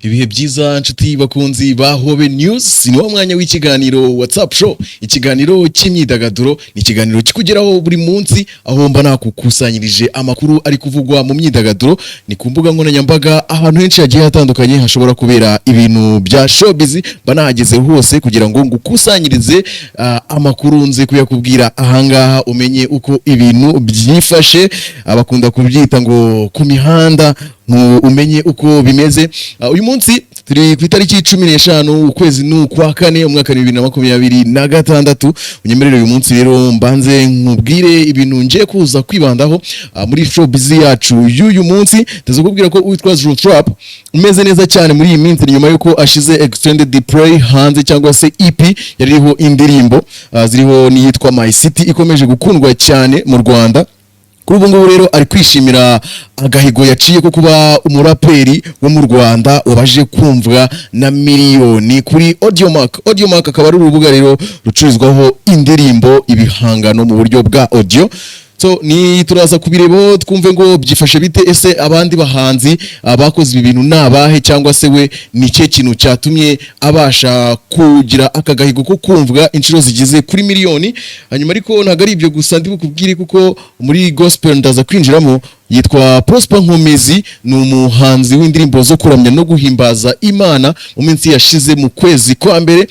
Ibihe byiza nshuti bakunzi ba Hobe News ni wa mwanya w'ikiganiro WhatsApp show ikiganiro cy'imyidagaduro ni ikiganiro kikugeraho buri munsi aho mba nakukusanyirije amakuru ari kuvugwa mu myidagaduro ni ku mbuga nkoranyambaga ahantu henshi hagiye hatandukanye hashobora kubera ibintu bya showbiz banahageze hose kugira ngo ngukusanyirize amakuru nze kuyakubwira ahangaha umenye uko ibintu byifashe abakunda kubyita ngo ku mihanda umenye uko bimeze uyu munsi turi ku itariki 15 ukwezi n'ukwa kane umwaka 2026 unyemerere uyu munsi rero mbanze nkubwire ibintu ngiye kuza kwibandaho muri showbiz yacu y'uyu munsi tazakubwira ko witwa Zotrap umeze neza cyane muri iyi minsi nyuma yuko ashize extended play hanze cyangwa se EP yariho indirimbo ziriho niyitwa My City ikomeje gukundwa cyane mu Rwanda. Kuri ubu ngubu rero ari kwishimira agahigo yaciye ko kuba umuraperi wo mu Rwanda wabaje kumvwa na miliyoni kuri Audiomack akaba ari urubuga rero rucururizwaho indirimbo ibihangano mu buryo bwa audio. So ni turaza kubirebo twumve ngo byifashe bite ese abandi bahanzi abakoze ibi bintu nabahe cyangwa se we nike kintu cyatumye abasha kugira akagahigo ko kumvwa inshuro zigize kuri miliyoni. Hanyuma ariko ntagari ibyo gusa ndi bukubwire kuko muri gospel ndaza kwinjiramo yitwa Prosper Nkomezi ni umuhanzi w'indirimbo zo kuramya no guhimbaza Imana mu minsi yashize mu kwezi kwa mbere.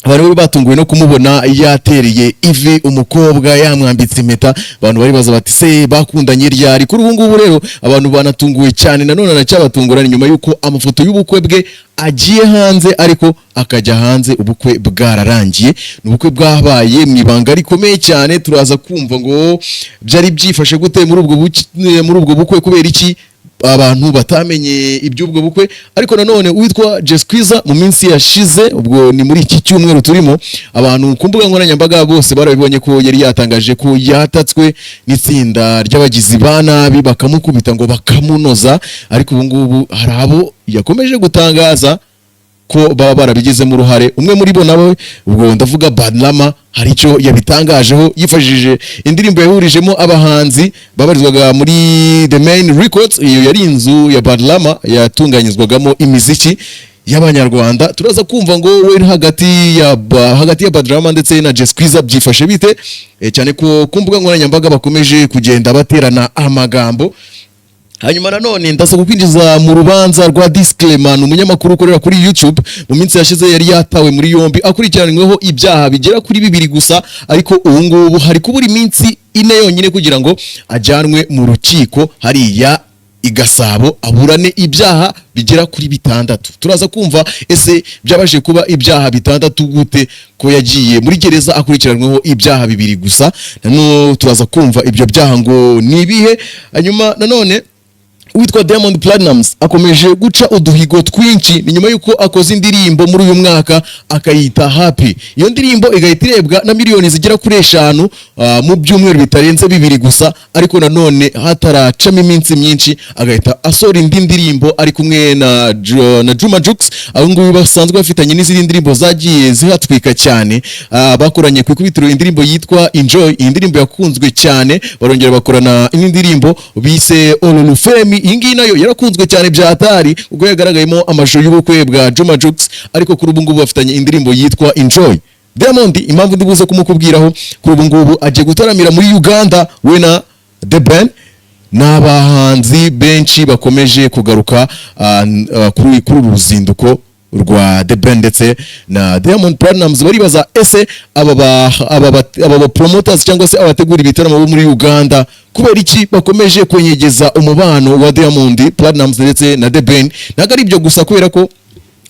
Abantu batunguwe no kumubona yatereye ivi umukobwa yamwambitse impeta abantu bari baza bati se bakundanye ryari. Kuri ubu ngubu rero abantu banatunguwe cyane nanone nacyabatungurana nyuma yuko amafoto y'ubukwe bwe agiye hanze ariko akajya hanze ubukwe bwararangiye n'ubukwe bwabaye mu ibanga rikomeye cyane. Turaza kumva ngo byari byifashe gute muri ubwo bukwe kubera iki abantu batamenye iby'ubwo bukwe. Ariko nanone witwa Jesquiza mu minsi yashize ubwo ni muri iki cyumweru turimo abantu ku mbuga nkoranyambaga bose barabibonye ko yari yatangaje ko yatatswe n'itsinda ry'abagizi ba nabi bakamukubita ngo bakamunoza. Ariko ubu ngubu hari abo yakomeje gutangaza ko baba barabigizemo uruhare. Umwe muri bo nawe ubwo ndavuga Badlama hari icyo yabitangajeho yifashije indirimbo yahurijemo abahanzi babarizwaga muri The Main Records. Iyo yari inzu ya Badlama yatunganyizwagamo imiziki y'abanyarwanda. Turaza kumva ngo we hagati ya Badlama ndetse na Jesquiza byifashe bite cyane ko ku mbuga nkoranyambaga bakomeje kugenda baterana amagambo. Hanyuma nanone ndasa kukwinjiza mu rubanza rwa Disclaimer umunyamakuru ukorera kuri YouTube mu minsi yashize yari yatawe muri yombi akurikiranyweho ibyaha bigera kuri 2 gusa ariko ubu ngubu hari kubura iminsi 4 yonyine kugira ngo ajyanwe mu rukiko hariya Igasabo aburane ibyaha bigera kuri 6. Turaza kumva ese byabaje kuba ibyaha 6 gute ko yagiye muri gereza akurikiranyweho ibyaha 2 gusa. Nano turaza kumva ibyo byaha ngo nibihe. Hanyuma nanone witwa Diamond Platnumz akomeje guca uduhigo twinshi ni nyuma yuko akoze indirimbo muri uyu mwaka akayita Happy. Iyo ndirimbo igahita irebwa na miliyoni zigera kuri 5 mu byumweru bitarenze 2 gusa. Ariko nanone hataracamo iminsi myinshi agahita asora indi ndirimbo ari kumwe na Juma Jux abo ngubu basanzwe bafitanye n'izindi ndirimbo zagiye zihatwika cyane. Bakoranye ku ikubitiro indirimbo yitwa Enjoy. Iyi ndirimbo yakunzwe cyane barongera bakorana indi ndirimbo bise Ololufemi. Ingi nayo yarakunzwe cyane byatari ubwo yagaragayemo amashusho y'ubukwe bwa Juma Jux. Ariko kuri ubu ngubu bafitanye indirimbo yitwa Enjoy. Diamond impamvu ndibuze kumukubwiraho kuri ubu ngubu agiye gutaramira muri Uganda we na The Ben n'abahanzi benshi bakomeje kugaruka kuri uruzinduko rwa The Ben ndetse na Diamond Platnumz. Baribaza ese aba promoters cyangwa se abategura ibitaramo bo muri Uganda kubera iki bakomeje kwenyegeza umubano wa Diamond Platnumz ndetse na The Ben. Nagari ibyo gusa kubera ko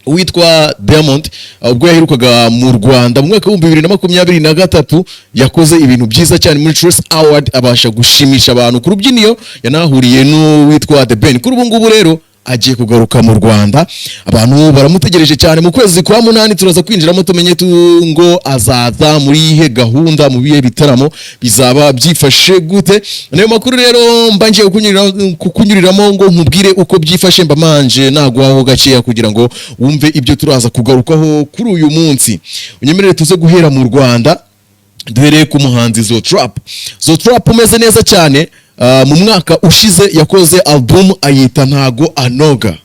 witwa Diamond ubwo yaherukaga mu Rwanda mu mwaka wa 2023 yakoze ibintu byiza cyane muri Choice Award abasha gushimisha abantu ku rubyiniro yanahuriye no witwa The Ben. Kuri ubu ngubu rero agiye kugaruka mu Rwanda abantu baramutegereje cyane mu kwezi kwa 8 turaza kwinjiramo tumenye ngo azaza muri ihe gahunda mu bihe bitaramo bizaba byifashe gute. Nayo makuru rero mbanje kukunyuriramo ngo nkubwire uko byifashe mbamanje nagwaho gaciya kugira ngo wumve ibyo turaza kugarukaho kuri uyu munsi. Unyemerere tuze guhera mu Rwanda duhereye ku muhanzi Zotrap umeze neza cyane. Mu mwaka ushize yakoze album ayita Ntago Anoga.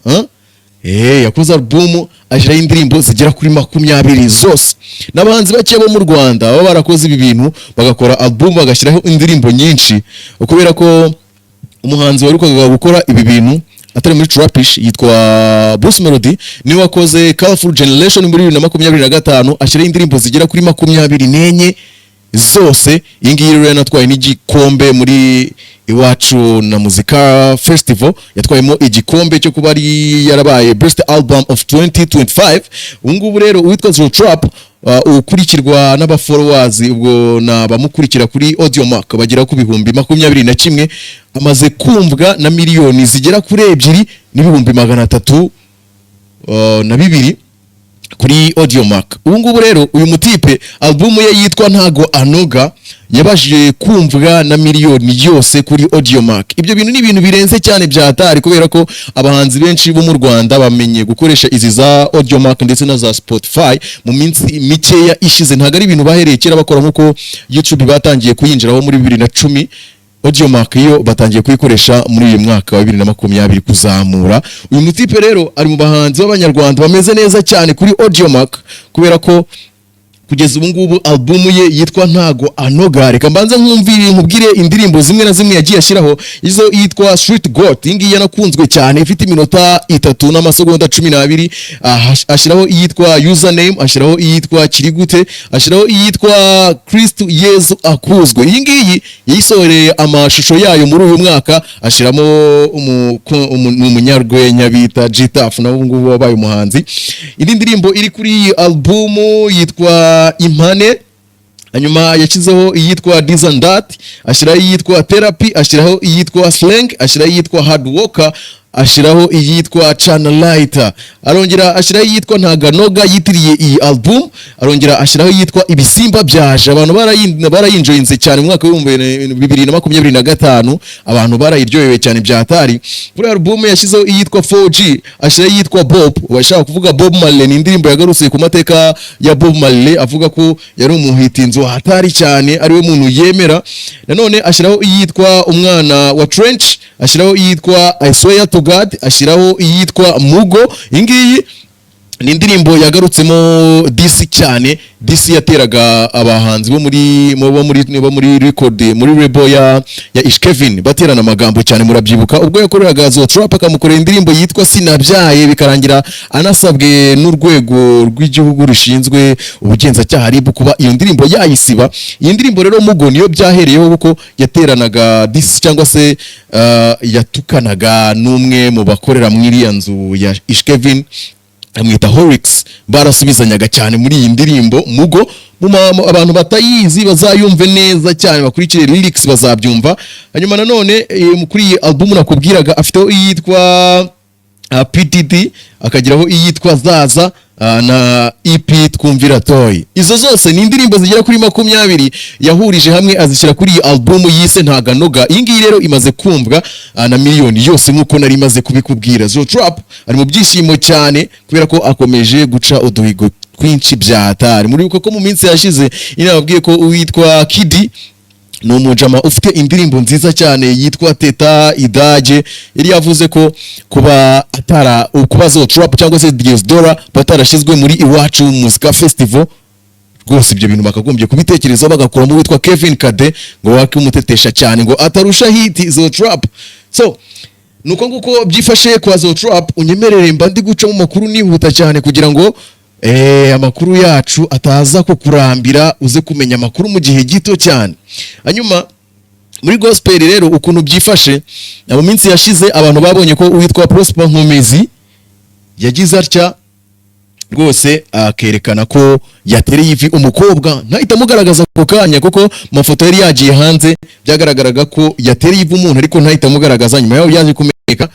yakoze album ashiraho indirimbo zigera kuri 20 zose. N'abahanzi bake bo mu Rwanda baba barakoze ibi bintu bagakora album bagashyiraho indirimbo nyinshi, kubera ko umuhanzi warukaga gukora ibi bintu atari muri Trapish yitwa Bruce Melody, niwe wakoze Colorful Generation muri 2025 ashiraho indirimbo zigera kuri 24 zose. Iyi ngiyi rero yanatwaye n'igikombe muri Iwacu na Muzika Festival, yatwayemo igikombe cyo kuba ari yarabaye Best Album of 2025. Ubungubu rero uwitwa Zo Trap ukurikirwa n'abafollowers ubwo nabamukurikira kuri Audiomack bagera ku bihumbi 21, amaze kumvwa na miliyoni zigera kuri 2,300 na 2 kuri Audiomack. Ubungubu rero uyu mutipe album ye yitwa Ntago Anoga yabashije kumvwa na miliyoni yose kuri Audiomack. Ibyo bintu ni ibintu birenze cyane byatari, kubera ko abahanzi benshi bo mu Rwanda bamenye gukoresha izi za Audiomack ndetse na za Spotify mu minsi mikeya ishize. Ntago ari ibintu bahereye kera bakora nkuko YouTube batangiye kuyinjiraho muri 2010. Audiomack yo batangiye kuyikoresha muri uyu mwaka wa 2020 kuzamura. Uyu mutipe rero ari mu bahanzi b'abanyarwanda bameze neza cyane kuri Audiomack, kubera ko kugeza ubu ngubu album ye yitwa Ntago Anoga. Reka mbanza nkubwire indirimbo zimwe na zimwe yagiye ashyiraho. Izo yitwa Street Goat, ingi yanakunzwe cyane, ifite iminota 3 n'amasegonda 12. Ashyiraho iyitwa Username, ashyiraho iyitwa Kirigute, ashyiraho iyitwa Kristo Yesu Akuzwe. Iyi ngiyi yayisohoreye amashusho yayo muri uyu mwaka, ashyiramo umunyarwenya bita Gitaf na ubu ngubu wabaye umuhanzi. Indi ndirimbo iri kuri album yitwa Impane. Hanyuma yakizeho iyitwa This and That, ashyiraho iyitwa Therapy, ashyiraho iyitwa Slang, ashyiraho iyitwa Hard Worker, ashyiraho iyitwa Channelighter, arongera ashyiraho iyitwa Ntaganoga yitiriye iyi album, arongera ashyiraho iyitwa Ibisimba Byaje. Abantu barayinjoyinze cyane mu mwaka wa 2025, abantu barayiryohewe cyane byatari. Kuri album yashyizeho iyitwa 4G, ashyiraho iyitwa Bob, washaka kuvuga Bob Marley. Ni indirimbo yagarutse ku mateka ya Bob Marley, avuga ko yari umuhitinzo hatari cyane, ari we muntu yemera. Nanone ashyiraho iyitwa Umwana wa Trench, ashyiraho iyitwa I Swear to God, ashyiraho iyitwa Mugo. Ingiyi ni indirimbo yagarutsemo DC cyane. DC yateraga abahanzi bo muri record muri label ya Ishkevin baterana amagambo cyane, murabyibuka ubwo yakoreraga Zo Trap akamukorera indirimbo yitwa Sinabyaye, bikarangira anasabwe n'urwego rw'igihugu rushinzwe ubugenzacyaha RIB kuba iyo ndirimbo yayisiba. Iyi ndirimbo rero Mugo niyo byahereyeho kuko yateranaga DC cyangwa se yatukanaga n'umwe mu bakorera muri iriya nzu ya Ishkevin amwita Horix. Barasubizanyaga cyane muri iyi ndirimbo Mugo. Abantu batayizi bazayumve neza cyane, bakurikire lyrics bazabyumva. Hanyuma nanone kuri iyi album nakubwiraga afiteho iyitwa PTT, akagiraho iyitwa Zaza na EP Twumvira Toy. Izo zose ni indirimbo zigera kuri 20 yahurije hamwe azishyira kuri iyi album yise Ntaganoga. Iyi ngiyi rero imaze kumvwa na miliyoni yose nkuko nari maze kubikubwira. Zo Trap ari mu byishimo cyane kubera ko akomeje guca uduhigo twinshi byatari. Muri uko mu minsi yashize inababwiye ko uwitwa Kidi ni umujama ufite indirimbo nziza cyane yitwa Teta Idage. Yari yavuze ko kuba Zo Trap cyangwa se Diosdora batarashyizwe muri Iwacu Muzika Festival, rwose ibyo bintu bakagombye kubitekerezaho bagakora mu witwa Kevin Kade ngo wake umutetesha cyane ngo atarusha hit Zo Trap. So nuko nguko byifashe kwa Zo Trap. Unyemerere mba ndi guca mu makuru nihuta cyane kugira ngo amakuru yacu ataza kukurambira, uze kumenya amakuru mu gihe gito cyane. Hanyuma muri gospel rero ukuntu byifashe, mu minsi yashize abantu babonye ko uwitwa Prosper Nkomezi yagize atya rwose akerekana ko yatereye ivi umukobwa, ntahita mugaragaza ko kanya kuko mafoto yari yagiye hanze byagaragaraga ko yatereye ivi umuntu, ariko ntahita mugaragaza. Nyuma yaho yaje kumenyeka,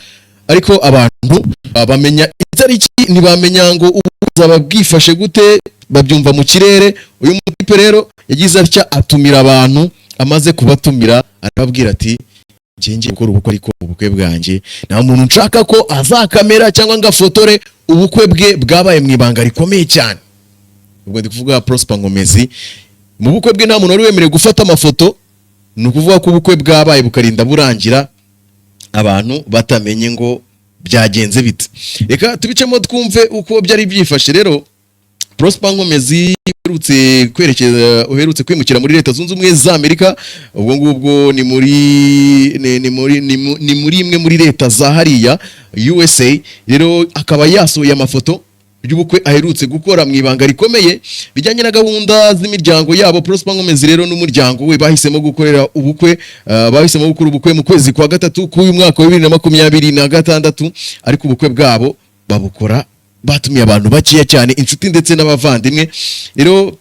ariko abantu bamenya itariki ntibamenya ngo ubuzaba bwifashe gute, babyumva mu kirere. Uyu mutipe rero yagize atya atumira abantu, amaze kubatumira arababwira ati ngiye gukora ubukwe, ariko ubukwe bwanjye nta muntu nshaka ko azakamera cyangwa ngafotore. Ubukwe bwe bwabaye mu ibanga rikomeye cyane. Ubwo ndi kuvuga Prosper Nkomezi, mu bukwe bwe nta muntu wari wemerewe gufata amafoto. Ni ukuvuga ko ubukwe bwabaye bukarinda burangira abantu batamenye ngo byagenze bite. Reka tubicemo twumve uko byari byifashe. Rero Prosper Nkomezi uherutse kwimukira muri Leta Zunze Ubumwe za Amerika. Ubwo ngubwo ni muri imwe muri leta za hariya USA. Rero akaba yasohoye amafoto y'ubukwe aherutse gukora mu ibanga rikomeye bijyanye na gahunda z'imiryango yabo. Prosper Nkomezi rero n'umuryango we bahisemo gukorera ubukwe, bahisemo gukora ubukwe mu kwezi kwa gatatu k'uyu mwaka wa 2026, ariko ubukwe bwabo babukora batumiye abantu baciye cyane, inshuti ndetse n'abavandimwe. Rero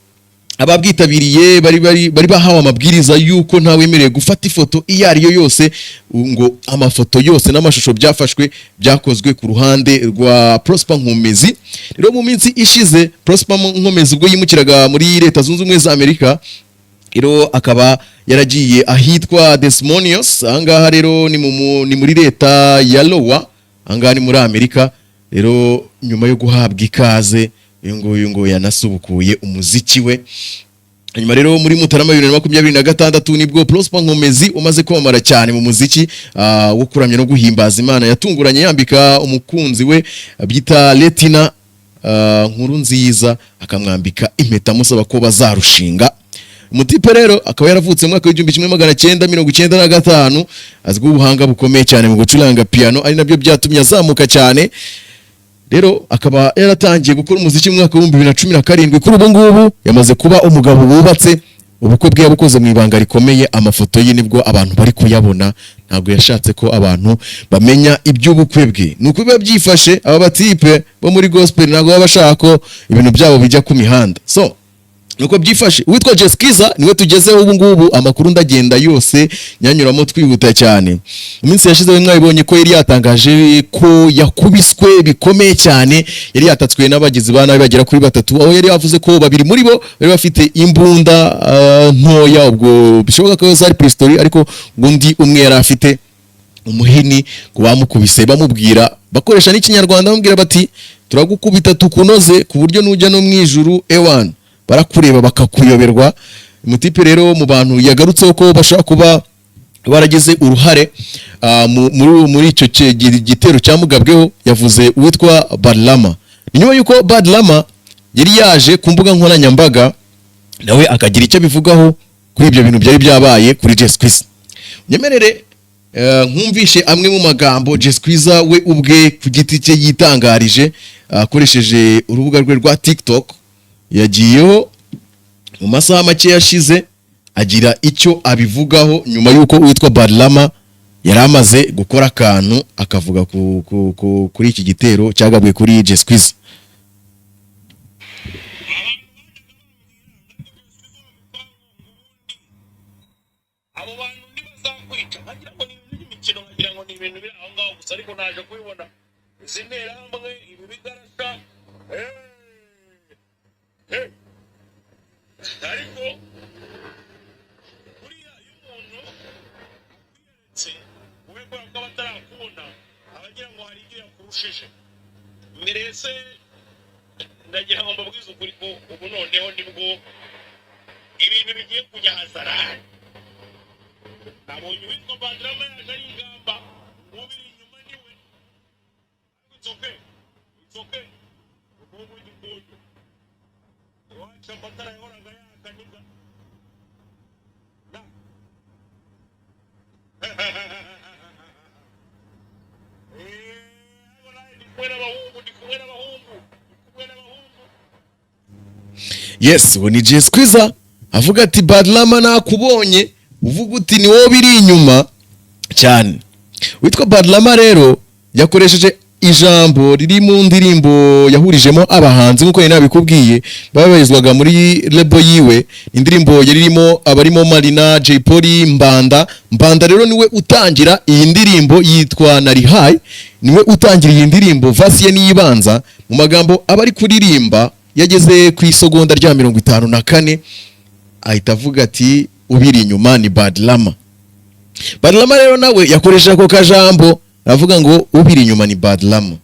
ababwitabiriye bari bahawe amabwiriza yuko nta wemerewe gufata ifoto iyo ari yo yose, ngo amafoto yose n'amashusho byafashwe byakozwe ku ruhande rwa Prosper Nkomezi. Rero mu minsi ishize Prosper Nkomezi ubwo yimukiraga muri Leta Zunze Ubumwe za Amerika, rero akaba yaragiye ahitwa Des Moines. Ahangaha rero ni muri leta ya Iowa, ahangaha ni muri Amerika. Rero nyuma yo guhabwa ikaze uyu ngo yanasubukuye umuziki we. Nyuma rero muri Mutarama 2026 nibwo Prosper Nkomezi umaze kwamamara cyane mu muziki wo kuramya no guhimbaza Imana, yatunguranye yambika umukunzi we byita Letina nkuru nziza, akamwambika impeta musaba ko bazarushinga. Umutipe rero akaba yaravutse mu mwaka w'1995, azwiho ubuhanga bukomeye cyane mu gucuranga piano, ari nabyo byatumye azamuka cyane. Rero akaba yaratangiye gukora umuziki mu mwaka wa 2017. Kuri ubu ngubu yamaze kuba umugabo wubatse, ubukwe bwe yabukoze mu ibanga rikomeye. Amafoto ye nibwo abantu bari kuyabona, ntabwo yashatse ko abantu bamenya iby'ubukwe bwe. Nuko biba byifashe, aba batipe bo muri gospel ntabwo baba bashaka ko ibintu byabo bijya ku mihanda. So nuko byifashe. Witwa Jeskiza niwe tugezeho ubu ngubu, amakuru ndagenda yose nyanyuramo twihuta cyane. Iminsi yashize we mwabibonye ko yari yatangaje ko yakubiswe bikomeye cyane, yari yatatswe n'abagizi ba nabi bagera kuri 3, aho yari yavuze ko 2 muri bo bari bafite imbunda ntoya, ubwo bishoboka ko zari pistol, ariko undi umwe yari afite umuhini. Kubamukubise bamubwira, bakoresha n'ikinyarwanda, bamubwira bati turagukubita tukunoze ku buryo nujya no mwijuru ewan barakureba bakakuyoberwa. Umutipe rero mu bantu yagarutseho ko bashaka kuba barageze uruhare muri icyo gitero cyamugabweho, yavuze uwitwa Badlama. Nyuma yuko Badlama yari yaje ku mbuga nkoranyambaga, nawe akagira icyo bivugaho kuri ibyo bintu byari byabaye kuri Jeskiza. Nyemerere nkumvishe amwe mu magambo Jeskiza we ubwe ku giti cye yitangarije akoresheje urubuga rwe rwa TikTok. Yagiyeho mu masaha make yashize agira icyo abivugaho nyuma yuko witwa Badlama yari amaze gukora akantu akavuga kuri iki gitero cyagabwe kuri Jeskiza. Abo bantu ntibazakwica, nkagira ngo ni imikino, nkagira ngo ni ibintu biri aho ngaho gusa, ariko naje kubibona izi nterahamwe, ibi bigarasha. Ariko buriya iyo umuntu akwiyeretse ube kubera ko batarakubona, abagira ngo hari ibyo yakurushije. Mbese ndagira ngo mbabwize ukuri ko ubu noneho nibwo ibintu bigiye kujya hazarani. Nabonye uwitwa Badlama yaje ari ingamba, ubiri inyuma niwe. It's okay. Ubu ng'uyu wacha matara yahoraga yakaniga. Yes, ubu ni Jeskiza avuga ati Badlama nakubonye uvuga uti ni wowe biri inyuma cyane. Witwa Badlama rero yakoresheje ijambo riri mu ndirimbo yahurijemo abahanzi nkuko yari nabikubwiye, babarizwaga muri label yiwe. Indirimbo yaririmo abarimo Marina, Jay Polly, Mbanda rero niwe utangira iyi ndirimbo yitwa Nari High, niwe utangira iyi ndirimbo. Verse ye niyibanza mu magambo abari kuririmba, yageze ku isogonda rya 54 ahita avuga ati ubiri inyuma ni Badlama. Badlama rero nawe yakoresha ako kajambo avuga ngo ubiri inyuma ni Badlama.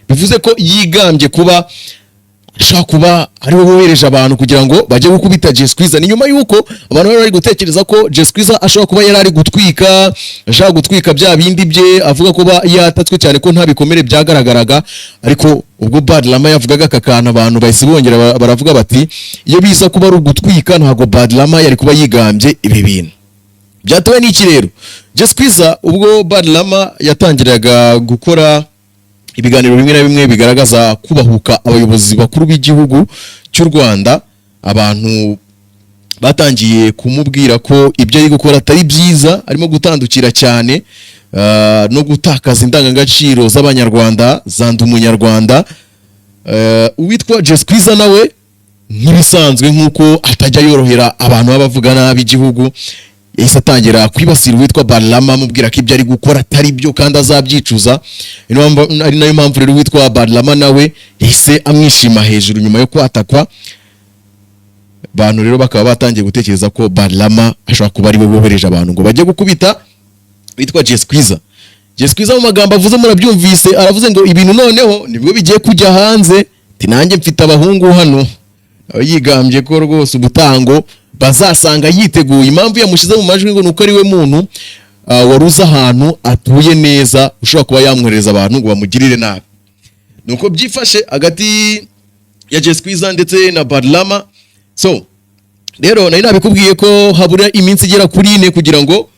Bivuze ko yigambye kuba ashobora kuba ari we wohereje abantu kugira ngo bajye gukubita Jay Squeezer. Ni nyuma y'uko abantu bari gutekereza ko Jay Squeezer ashobora kuba yari ari gutwika, ashaka gutwika bya bindi bye, avuga ko yatatswe cyane ko nta bikomere byagaragaraga. Ariko ubwo Bad Rama yavugaga aka kantu, abantu bahise bongera baravuga bati iyo biza kuba ari ugutwika ntabwo Bad Rama yari kuba yigambye ibi bintu. Byatowe n'iki rero? Jay Squeezer ubwo Bad Rama yatangiraga gukora ibiganiro bimwe na bimwe bigaragaza kubahuka abayobozi bakuru b'igihugu cy'u Rwanda, abantu batangiye kumubwira ko ibyo ari gukora atari byiza, arimo gutandukira cyane no gutakaza indangagaciro z'abanyarwanda, zanda umunyarwanda. Uwitwa Jay Squeezer nawe nk'ibisanzwe nk'uko atajya yorohera abantu b'abavuga nabi igihugu, yahise atangira kwibasira uwitwa Bad Rama amubwira ko ibyo ari gukora atari byo kandi azabyicuza. Ari nayo mpamvu rero uwitwa Bad Rama nawe yahise amwishima hejuru nyuma yo kwatakwa. Abantu rero bakaba batangiye gutekereza ko Bad Rama ashobora kuba ari we wohereje abantu ngo bajye gukubita witwa Jay Squeezer. Jay Squeezer mu magambo avuze murabyumvise, aravuze ngo ibintu noneho nibwo bigiye kujya hanze, ati nanjye mfite abahungu hano. Yigambye ko rwose ubutango bazasanga yiteguye. Impamvu yamushize mu majwi ngo nuko ari we muntu waruza ahantu atuye neza, ushobora kuba yamwohereza abantu ngo bamugirire nabi. Nuko byifashe hagati ya Jay Squeezer ndetse na Bad Rama. So rero nari nabikubwiye ko habura iminsi igera kuri 4 kugira ngo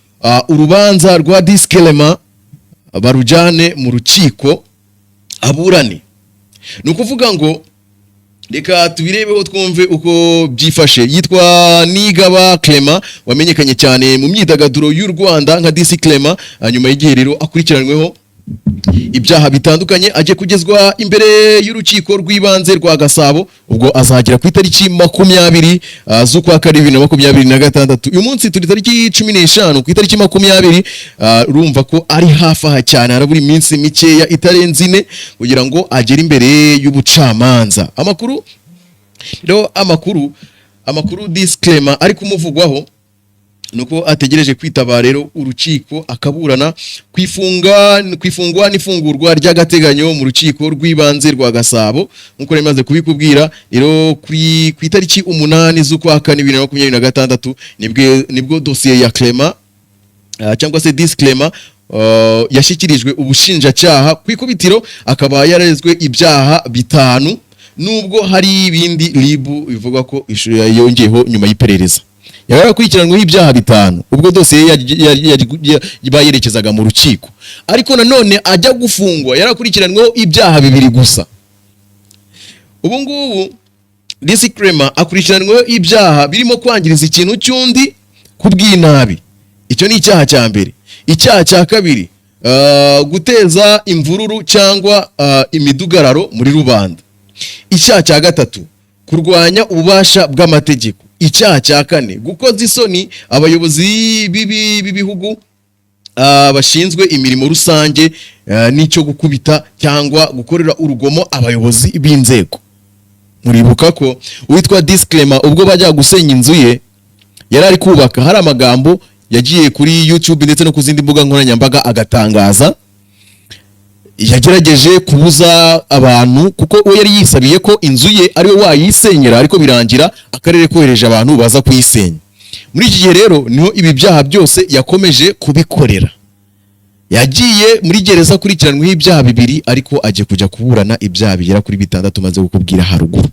urubanza rwa Disclaimer barujane mu rukiko aburane. Nukuvuga ngo reka tubirebeho twumve uko byifashe. Yitwa Nigaba Clement, wamenyekanye cyane mu myidagaduro y'u Rwanda nka Disclaimer. Nyuma y'igihe rero akurikiranweho ibyaha bitandukanye, aje kugezwa imbere y'urukiko rw'ibanze rwa Gasabo. Ubwo azagera ku itariki 20 z'ukwa 2026. Uyu munsi turi tariki 15, ku itariki 20 urumva ko ari hafi aha cyane, harabura iminsi mikeya itarenze 4 kugira ngo agere imbere y'ubucamanza. Amakuru Disclaimer ari kumuvugwaho nuko ategereje kwitaba rero urukiko akaburana kwifungwa n'ifungurwa ry'agateganyo mu rukiko rw'ibanze rwa Gasabo. Nkuko rimaze kubikubwira rero ku itariki 8 z'ukwa 2026 nibwo dossier ya Clement cyangwa se Disclaimer yashyikirijwe ubushinjacyaha ku ikubitiro, akaba yarezwe ibyaha 5, nubwo hari ibindi libu bivuga ko yongeyeho nyuma y'iperereza. Yarakurikiranweho ibyaha 5 ubwo dossier bayerekezaga mu rukiko, ariko nanone ajya gufungwa yarakurikiranweho ibyaha 2 gusa. Ubu ngubu Disclaimer akurikiranweho ibyaha birimo kwangiriza ikintu cy'undi kubw'inabi. Icyo ni icyaha cya mbere. Icyaha cya kabiri guteza imvururu cyangwa imidugararo muri rubanda. Icyaha cya gatatu kurwanya ububasha bw'amategeko. Icyaha cya 4 gukoza isoni abayobozi b'ibihugu bashinzwe imirimo rusange, n'icyo gukubita cyangwa gukorera urugomo abayobozi b'inzego. Muribuka ko uwitwa Disclaimer ubwo bajya gusenya inzu ye yari ari kubaka, hari amagambo yagiye kuri YouTube ndetse no ku zindi mbuga nkoranyambaga agatangaza, yagerageje kubuza abantu kuko we yari yisabiye ko inzu ye ari we wayisenyera, ariko birangira akarere kohereje abantu baza kuyisenya. Muri iki gihe rero niho ibi byaha byose yakomeje kubikorera. Yagiye muri gereza kurikiranweho ibyaha 2, ariko aje kujya kuburana ibyaha bigera kuri 6 maze gukubwira haruguru.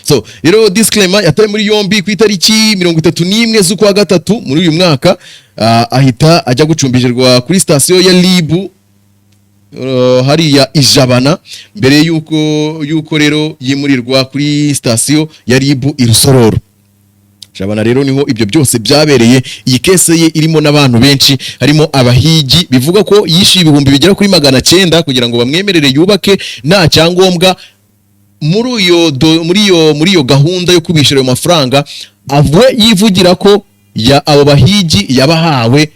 So rero Disclaimer yatawe muri yombi ku itariki 31 z'ukwa 3 muri uyu mwaka, ahita ajya gucumbishirwa kuri station ya Libu hariya Ijabana, mbere yuko rero yimurirwa kuri station ya Libu i Rusororo. Jabana rero niho ibyo byose byabereye. Iyi kese ye irimo n'abantu benshi, harimo abahigi bivuga ko yishyuye ibihumbi bigera kuri 900 kugira ngo bamwemerere yubake nta cyangombwa. Muri iyo gahunda yo kubishira ayo mafaranga, avwe yivugira ko abo bahigi yabahawe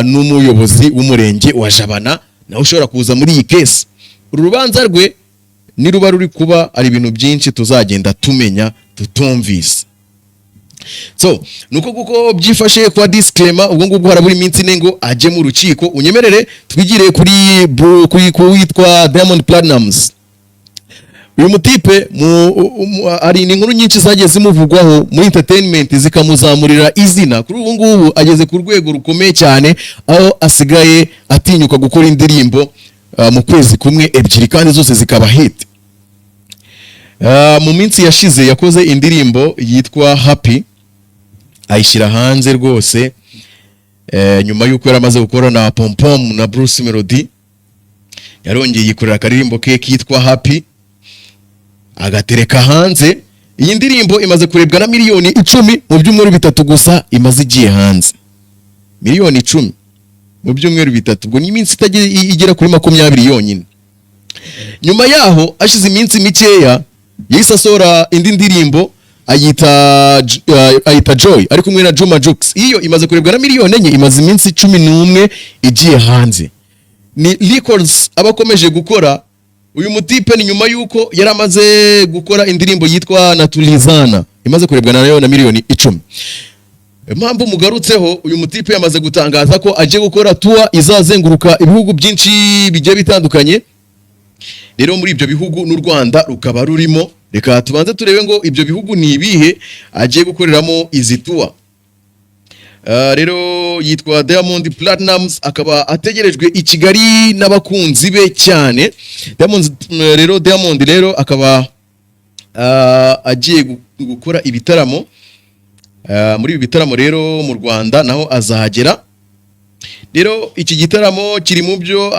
n'umuyobozi w'umurenge wa Jabana, nawe ushobora kuza muri iyi kese. Urubanza rwe ni ruba ruri kuba ari ibintu byinshi tuzagenda tumenya tutumvise. So nuko kuko byifashe kwa Disclaimer, ubwo ngubwo harabura iminsi 4 ngo aje mu rukiko. Unyemerere twigire kuri witwa Diamond Platnumz. uyu mutipe ari inkuru nyinshi zagiye zimuvugwaho muri entertainment zikamuzamurira izina. Kuri ubu ngubu ageze ku rwego rukomeye cyane aho asigaye atinyuka gukora indirimbo mu kwezi kumwe ebyiri kandi zose zikaba hit. Mu minsi yashize yakoze indirimbo yitwa Happy ayishyira hanze rwose, nyuma y'uko yari amaze gukora na Pompom na Bruce Melody, yarongeye yikorera akaririmbo ke kitwa Happy agatereka hanze. Iyi ndirimbo imaze kurebwa na miliyoni 10 mu byumweru bitatu gusa imaze igiye hanze. Miliyoni 10 mu byumweru bitatu, ubwo ni iminsi igera kuri 20 yonyine. Nyuma yaho ashize iminsi mikeya yahise asohora indi ndirimbo ayita Joy ari kumwe na Juma Jux. Iyo imaze kurebwa na miliyoni 4, imaze iminsi 11 igiye hanze. Ni records abakomeje gukora. Uyu mutipe ni nyuma yuko yari amaze gukora indirimbo yitwa Natulizana imaze kurebwa nayo na miliyoni 10. Impamvu mugarutseho, uyu mutipe yamaze gutangaza ko aje gukora tour izazenguruka ibihugu byinshi bigiye bitandukanye. Rero muri ibyo bihugu n'u Rwanda rukaba rurimo. Reka tubanze turebe ngo ibyo bihugu ni ibihe aje gukoreramo izi tour. Rero yitwa Diamond Platnumz, akaba ategerejwe i Kigali n'abakunzi be cyane. Diamond rero akaba agiye gukora ibitaramo. Muri ibi bitaramo rero mu Rwanda naho azahagera. Rero iki gitaramo kiri mu byo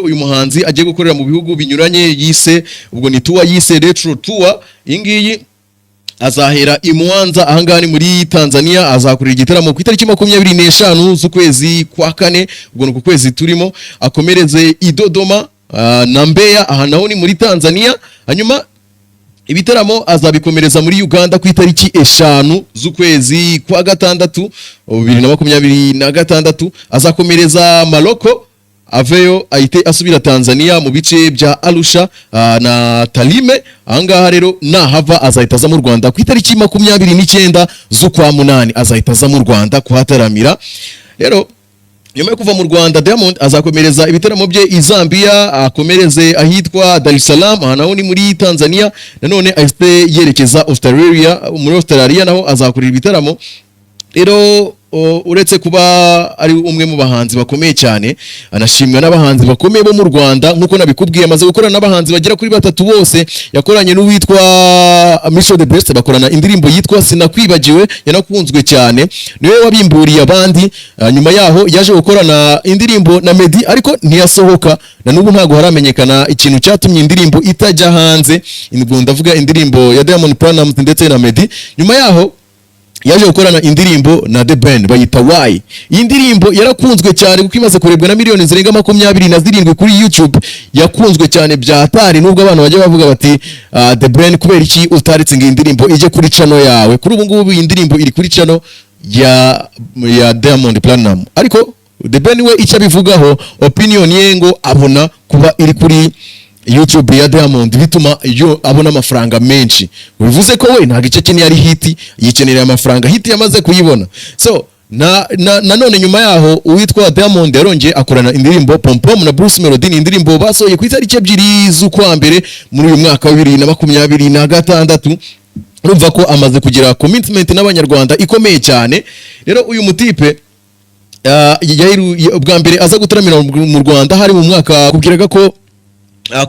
uyu muhanzi agiye gukorera mu bihugu binyuranye yise, ubwo ni tour yise Retro Tour. Iyi ngiyi azahera i Mwanza ahangani muri Tanzania, azakorera igitaramo ku itariki 25 z'ukwezi kwa 4, ubwo no ku kwezi turimo, akomereze i Dodoma na Mbeya aha naho ni muri Tanzania. Hanyuma ibitaramo azabikomereza muri Uganda ku itariki 5 z'ukwezi kwa 6 2026. Azakomereza Morocco aveyo ahite asubira Tanzania mu bice bya Arusha na Talime. Ahangaha rero nahava azahita aza mu Rwanda ku itariki 29 z'ukwa 8, azahita aza mu Rwanda kuhataramira. Rero nyuma yo kuva mu Rwanda, Diamond azakomereza ibitaramo bye i Zambia, akomereze ahitwa Dar es Salaam aha naho ni muri Tanzania. Nanone ahite yerekeza muri Australia naho azakorera ibitaramo. Rero uretse kuba ari umwe mu bahanzi bakomeye cyane, anashimwa n'abahanzi bakomeye bo mu Rwanda. Nkuko nabikubwiye, amaze gukorana n'abahanzi bagera kuri 3 bose. Yakoranye n'uwitwa Micho the Best, bakorana indirimbo yitwa Sinakwibagiwe, yanakunzwe cyane, niwe wabimburiye abandi. Nyuma yaho yaje gukorana indirimbo na Meddy ariko ntiyasohoka, na n'ubu ntago haramenyekana ikintu cyatumye indirimbo itajya hanze. Ndavuga indirimbo ya Diamond Platnumz ndetse na Meddy. Nyuma yaho yaje gukorana indirimbo na The Ben bayita Why. Iyi ndirimbo yarakunzwe cyane kuko imaze kurebwa na miliyoni zirenga 27 kuri YouTube. Yakunzwe cyane bya hatari, nubwo abantu bajya bavuga bati The Ben kubera iki utaritse ngo indirimbo ije kuri channel yawe. Kuri ubu ngubu iyi ndirimbo iri kuri channel ya Diamond Platnumz, ariko The Ben we icyo abivugaho opinion ye ngo abona kuba iri kuri YouTube ya Diamond bituma iyo abona amafaranga menshi. Bivuze ko we nta gice kinini ari hit, yikenera amafaranga hit yamaze kuyibona. So none nyuma yaho uwitwa Diamond yarongeye akorana indirimbo Pompom na Bruce Melody. Ni indirimbo basohoye ku itariki 2 z'ukwa mbere muri uyu mwaka wa 2026. Urumva ko amaze kugira commitment n'abanyarwanda ikomeye cyane. Rero uyu mutipe bwa mbere aza gutaramira mu Rwanda hari mu mwaka, kubwiraga ko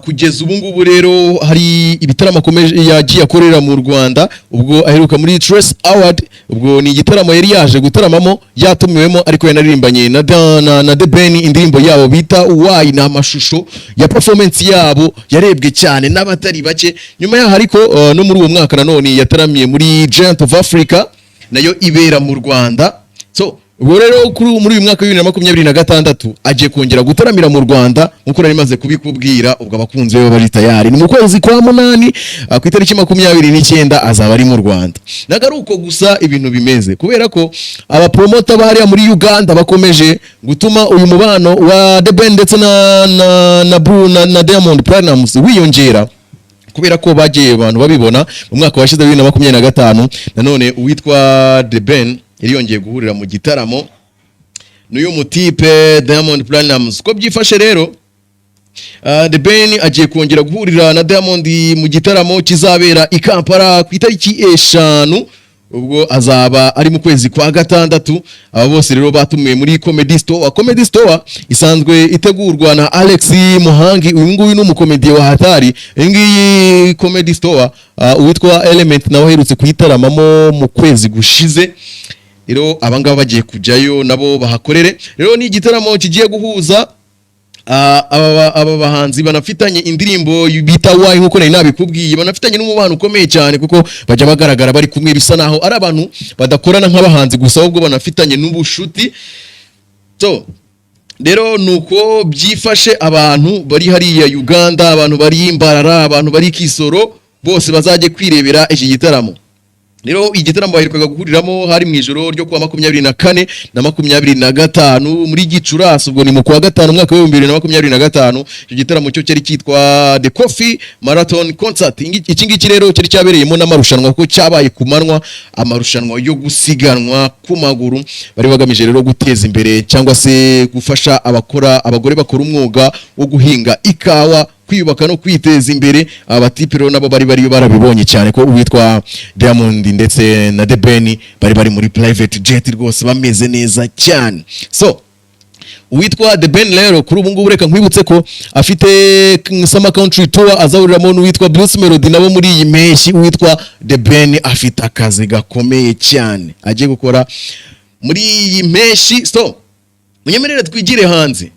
kugeza ubu ngubu rero hari ibitaramo akomeje yagiye akorera mu Rwanda. Ubwo aheruka muri Trace Award, ubwo ni igitaramo yari yaje gutaramamo yatumiwemo, ariko yanaririmbanye na The Ben indirimbo yabo bita Why. Na amashusho ya performance yabo yarebwe cyane n'abatari bake. Nyuma yaho ariko no muri uwo mwaka nanone yataramiye muri Giant of Africa nayo ibera mu Rwanda. So ubwo rero muri uyu mwaka wa 2026 agiye kongera gutaramira mu Rwanda nkuko nari maze kubikubwira. Ubwo abakunzi be bari tayari, ni mu kwezi kwa 8 ku itariki 29 azaba ari mu Rwanda. Nagaruko gusa ibintu bimeze kubera ko aba promoter bahari muri Uganda bakomeje gutuma uyu mubano wa The Ben ndetse na Diamond Platnumz wiyongera, kubera ko bagiye abantu babibona mu mwaka wa 2025. Nanone uwitwa The Ben yongeye guhurira mu gitaramo n'uyu mutipe Diamond Platnumz. Ko byifashe rero, The Ben agiye kongera guhurira na Diamond mu gitaramo kizabera i Kampala ku itariki 5 ubwo azaba ari mu kwezi kwa gatandatu. Aba bose rero batumiwe muri Comedy Store. Comedy Store isanzwe itegurwa na Alex Muhangi, uyu nguyu n'umukomediye wa hatari. Iyi Comedy Store uwitwa Element nawe aherutse kuyitaramamo mu kwezi gushize. Rero abangaba bagiye kujyayo nabo bahakorere. Rero ni igitaramo kigiye guhuza aba bahanzi banafitanye indirimbo bita Why nkuko nari nabikubwiye, banafitanye n'umubano ukomeye cyane kuko bajya bagaragara bari kumwe, bisa naho ari abantu badakorana nk'abahanzi gusa ahubwo banafitanye n'ubushuti. So rero nuko byifashe abantu bari hariya Uganda, abantu bari Imbarara, abantu bari Kisoro, bose bazaje kwirebera iki gitaramo. Rero igitaramo baherukaga guhuriramo hari mu ijoro ryo kuwa 24 na 25 muri Gicurasi, ubwo ni mu kuwa gatanu mwaka wa 2025. Icyo gitaramo cyo cyari cyitwa The Coffee Marathon Concert. Iki ngiki rero cyari cyabereyemo n'amarushanwa kuko cyabaye kumanwa, amarushanwa yo gusiganwa ku maguru. Bari bagamije rero guteza imbere cyangwa se gufasha abagore bakora umwuga wo guhinga ikawa kwiyubaka no kwiteza imbere. Abatipe rero nabo bari barabibonye cyane ko uwitwa Diamond ndetse na The Ben bari muri private jet rwose bameze neza cyane. So uwitwa The Ben rero kuri ubu ngubu reka nkwibutse ko afite Summer Country Tour azahuriramo n'uwitwa Bruce Melody nabo muri iyi mpeshyi. Uwitwa The Ben afite akazi gakomeye cyane agiye gukora muri iyi mpeshyi. So munyemerere twigire hanze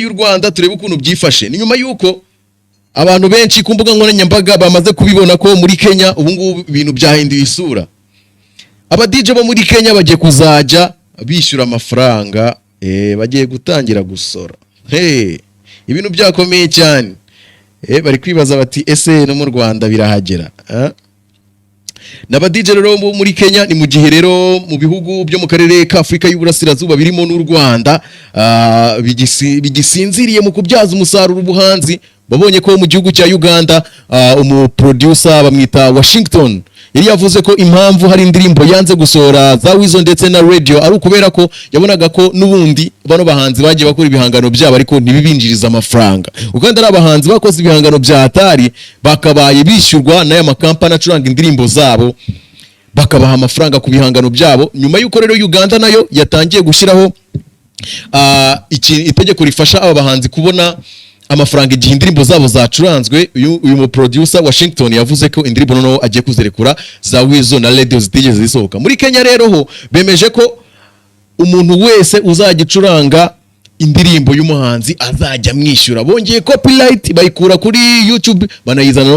y'u Rwanda turebe ukuntu byifashe. Ni nyuma yuko abantu benshi ku mbuga nkoranyambaga bamaze kubibona ko muri Kenya ubu ngubu ibintu byahinduye isura. Aba DJ bo muri Kenya bagiye kuzajya bishyura amafaranga, bagiye gutangira gusora. Ibintu byakomeye cyane. Bari kwibaza bati ese no mu Rwanda birahagera? Naba DJ rero muri Kenya ni mu gihe rero mu bihugu byo mu karere ka Afrika y'Uburasirazuba birimo n'u Rwanda bigisinziriye mu kubyaza umusaruro ubuhanzi. Babonye ko mu gihugu cya Uganda umuproducer bamwita Washington yari yavuze ko impamvu hari indirimbo yanze gusohora za Weasel ndetse na Radio ari ukubera ko yabonaga ko n'ubundi bano bahanzi bagiye bakora ibihangano byabo ariko ntibibinjiriza amafaranga. Uganda ari abahanzi bakoze ibihangano bya hatari bakabaye bishyurwa n'aya makampani acuranga indirimbo zabo bakabaha amafaranga ku bihangano byabo. Nyuma y'uko rero Uganda nayo yatangiye gushyiraho itegeko rifasha aba bahanzi kubona amafaranga igihe indirimbo zabo zacuranzwe, uyu mu producer Washington yavuze ko indirimbo noneho agiye kuzirekura za Weasel na Radio zitigeze zisohoka. Muri Kenya rero ho bemeje ko umuntu wese uzajya ucuranga indirimbo y'umuhanzi azajya mwishyura. Bongeye copyright bayikura kuri YouTube banayizana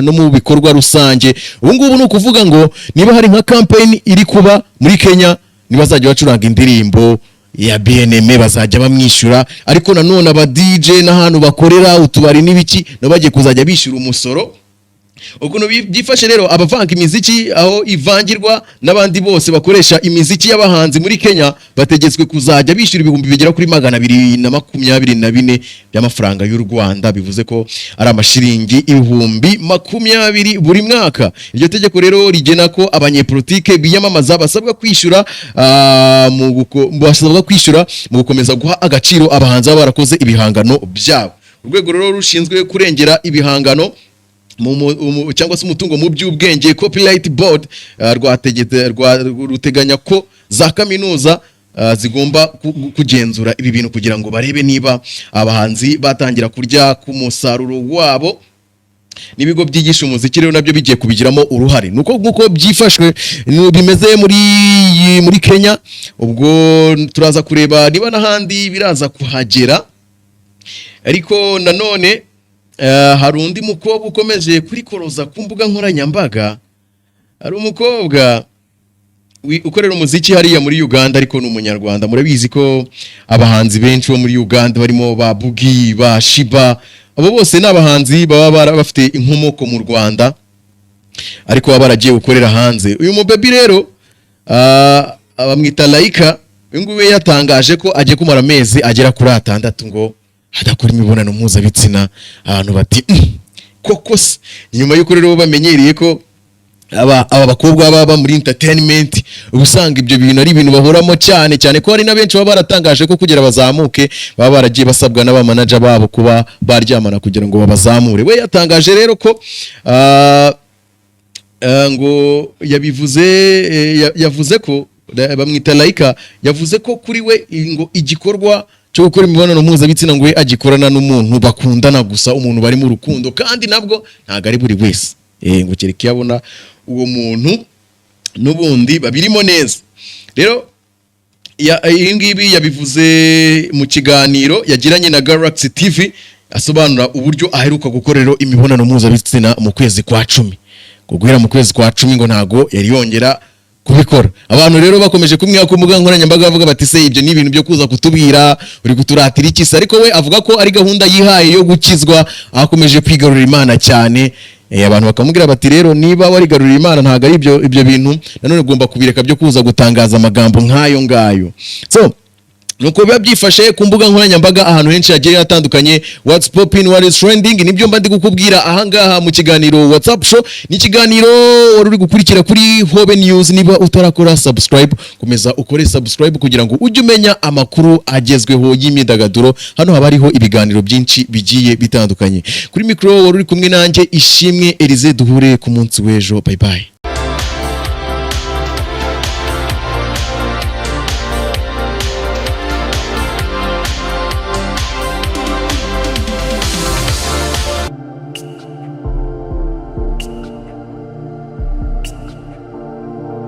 no mu bikorwa rusange. Ubu ngubu ni ukuvuga ngo niba hari nka campaign iri kuba muri Kenya nibazajya bacuranga indirimbo ya BNM bazajya bamwishyura, ariko nanone aba DJ n'ahantu bakorera utubari n'ibiki no bagiye kuzajya bishyura umusoro. Ukuntu byifashe rero abavanga imiziki aho ivangirwa n'abandi bose bakoresha imiziki y'abahanzi muri Kenya bategetswe kuzajya bishyura ibihumbi bigera kuri 224 by'amafaranga y'u Rwanda, bivuze ko ari amashiringi 20,000 buri mwaka. Iryo tegeko rero rigena ko abanyepolitike biyamamaza basabwa kwishyura mu gukomeza guha agaciro abahanzi baba barakoze ibihangano byabo. Urwego rero rushinzwe kurengera ibihangano cyangwa se umutungo mu by'ubwenge Copyright Board ruteganya ko za kaminuza zigomba kugenzura ibi bintu kugira ngo barebe niba abahanzi batangira kurya ku musaruro wabo. N'ibigo byigisha umuziki rero nabyo bigiye kubigiramo uruhare. Nuko byifashwe bimeze muri Kenya. Ubwo turaza kureba niba n'ahandi biraza kuhagera. Ariko nanone hari undi mukobwa ukomeje kurikoroza ku mbuga nkoranyambaga. Hari umukobwa ukorera umuziki hariya muri Uganda ariko ni umunyarwanda. Murabizi ko abahanzi benshi bo muri Uganda barimo ba Bugi, ba Shiba, abo bose ni abahanzi baba bafite inkomoko mu Rwanda ariko baba baragiye gukorera hanze. Uyu mubebi rero abamwita Laika, uyu nguyu yatangaje ko agiye kumara amezi agera kuri 6 ngo hadakora imibonano mpuzabitsina. Abantu bati koko se, nyuma y'uko rero bamenyereye ko aba bakobwa baba muri entertainment ubusanga ibyo bintu ari ibintu bahoramo cyane cyane ko hari na benshi baba baratangaje ko kugira bazamuke baba baragiye basabwa n'aba manager babo kuba baryamana kugira ngo babazamure. We yatangaje rero ko ngo yavuze ko bamwita Laika, yavuze ko kuri we ngo igikorwa cyo gukora imibonano mpuzabitsina ngo we agikorana n'umuntu bakundana gusa, umuntu bari mu rukundo, kandi nabwo ntago ari buri wese ngo kereke yabona uwo muntu n'ubundi babirimo neza. Rero iyi ngibi yabivuze mu kiganiro yagiranye na Galaxy TV, asobanura uburyo aheruka gukorera imibonano mpuzabitsina mu kwezi kwa 10. Guhera mu kwezi kwa 10 ngo ntago yari yongera kubikora. Abantu rero bakomeje kumwiha ku mbuga nkoranyambaga bavuga bati se ibyo ni ibintu byo kuza kutubwira, uri kuturatira iki se? Ariko we avuga ko ari gahunda yihaye yo gukizwa, akomeje kwigarurira Imana cyane. Abantu bakamubwira bati rero niba warigarurira Imana ntago ari ibyo bintu nanone ugomba kubireka byo kuza gutangaza amagambo nk'ayo ngayo. So nuko biba byifashe ku mbuga nkoranyambaga ahantu henshi hagiye hatandukanye. What's popping, what is trending, nibyo mba ndi kukubwira ahangaha mu kiganiro WhatsApp show. Ni kiganiro wari uri gukurikira kuri Hobe News. Niba utarakora subscribe, komeza ukore subscribe kugira ngo ujye umenya amakuru agezweho y'imyidagaduro. Hano haba hariho ibiganiro byinshi bigiye bitandukanye. Kuri micro wari uri kumwe nanjye Ishimwe Elize, duhure ku munsi w'ejo. Bye bye.